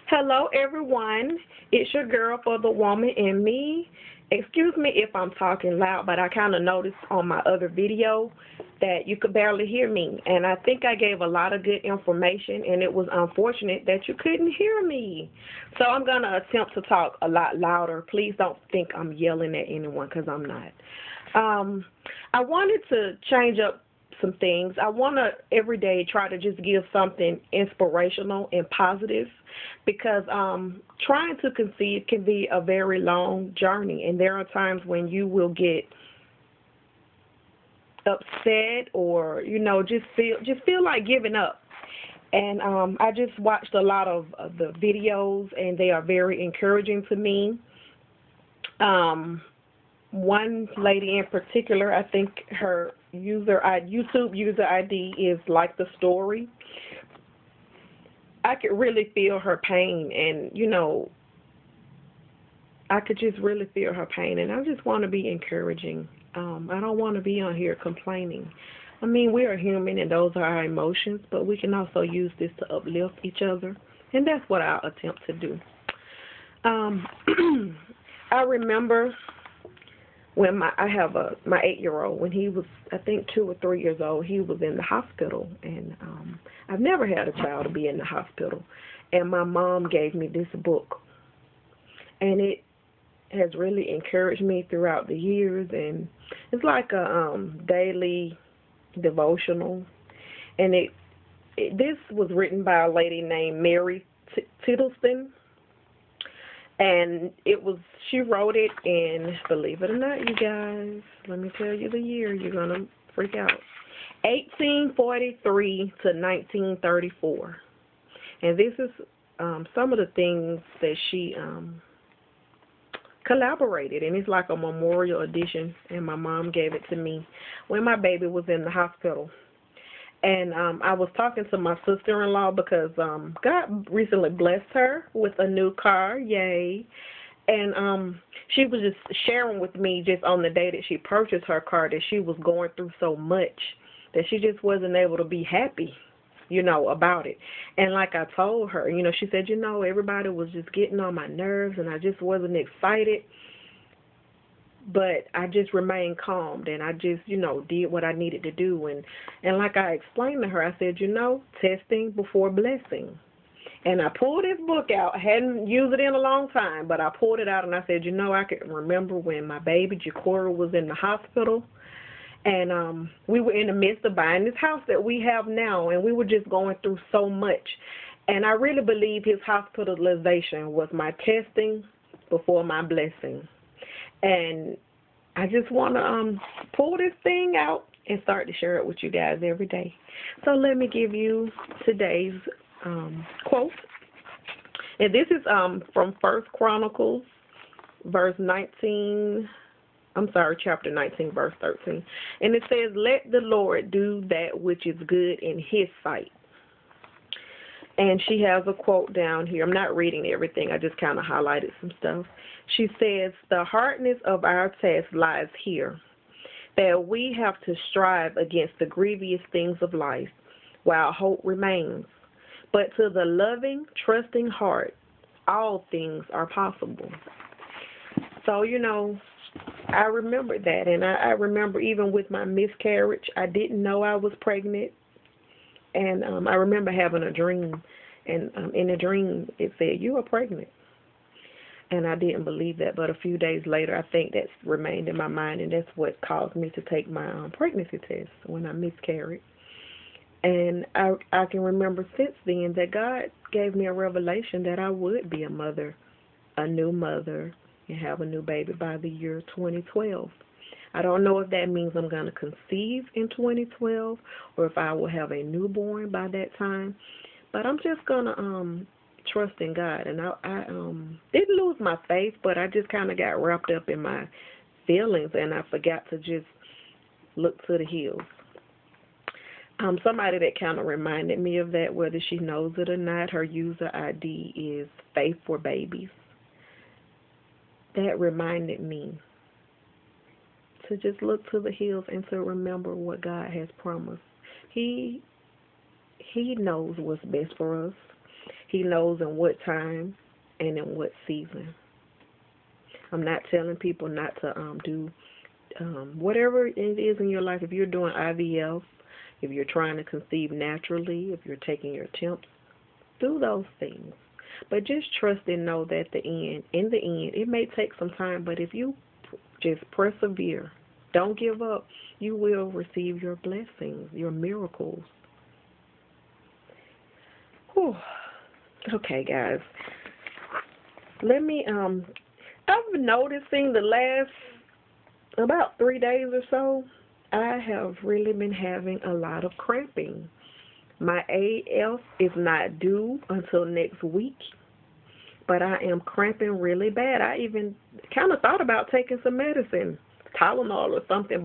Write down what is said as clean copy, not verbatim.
Hello, everyone. It's your girl for the woman in me. Excuse me if I'm talking loud, but I kind of noticed on my other video that you could barely hear me. And I think I gave a lot of good information, and it was unfortunate that you couldn't hear me. So I'm going to attempt to talk a lot louder. Please don't think I'm yelling at anyone, because I'm not. I wanted to change up some things. I want to every day try to just give something inspirational and positive, because trying to conceive can be a very long journey, and there are times when you will get upset or just feel like giving up. And I just watched a lot of the videos, and they are very encouraging to me. One lady in particular, I think her YouTube user ID is Like the Story. I could really feel her pain, and I could just really feel her pain, and I just want to be encouraging. I don't want to be on here complaining. I mean, we are human, and those are our emotions, but we can also use this to uplift each other, and that's what I'll attempt to do. I remember when I have my 8-year-old, when he was, I think, 2 or 3 years old, he was in the hospital, and I've never had a child to be in the hospital, and my mom gave me this book, and it has really encouraged me throughout the years, and it's like a daily devotional, and this was written by a lady named Mary Tileston. And she wrote it in, believe it or not, you guys, let me tell you the year, you're going to freak out, 1843 to 1934. And this is some of the things that she collaborated, and it's like a memorial edition, and my mom gave it to me when my baby was in the hospital. And I was talking to my sister-in-law because God recently blessed her with a new car, yay. And she was just sharing with me just on the day that she purchased her car that she was going through so much that she just wasn't able to be happy, about it. And like I told her, she said, everybody was just getting on my nerves, and I just wasn't excited. But I just remained calm, and I just, did what I needed to do. And like I explained to her, I said, testing before blessing. And I pulled this book out. I hadn't used it in a long time, but I pulled it out, and I said, I can remember when my baby, Jacora, was in the hospital. And we were in the midst of buying this house that we have now, and we were just going through so much. And I really believe his hospitalization was my testing before my blessing. And I just want to pull this thing out and start to share it with you guys every day. So let me give you today's quote. And this is from Chronicles, chapter 19, verse 13. And it says, "Let the Lord do that which is good in his sight." And she has a quote down here. I'm not reading everything. I just kind of highlighted some stuff. She says, "The hardness of our task lies here, that we have to strive against the grievous things of life while hope remains. But to the loving, trusting heart, all things are possible." So, I remember that. And I remember even with my miscarriage, I didn't know I was pregnant. And I remember having a dream, and in the dream it said, "You are pregnant." And I didn't believe that, but a few days later, I think that's remained in my mind, and that's what caused me to take my pregnancy test when I miscarried. And I can remember since then that God gave me a revelation that I would be a mother, a new mother, and have a new baby by the year 2012. I don't know if that means I'm going to conceive in 2012 or if I will have a newborn by that time. But I'm just going to trust in God. And I didn't lose my faith, but I just kind of got wrapped up in my feelings, and I forgot to just look to the hills. Somebody that kind of reminded me of that, whether she knows it or not, her user ID is Faith for Babies. That reminded me to just look to the hills and to remember what God has promised. He knows what's best for us. He knows in what time and in what season. I'm not telling people not to do whatever it is in your life. If you're doing IVF, if you're trying to conceive naturally, if you're taking your temps, do those things. But just trust and know that in the end, it may take some time, but if you just persevere, don't give up, you will receive your blessings, your miracles. Whew. Okay, guys. Let me, I've been noticing the last about 3 days or so, I have really been having a lot of cramping. My AF is not due until next week, but I am cramping really bad. I even kind of thought about taking some medicine, Tylenol or something, but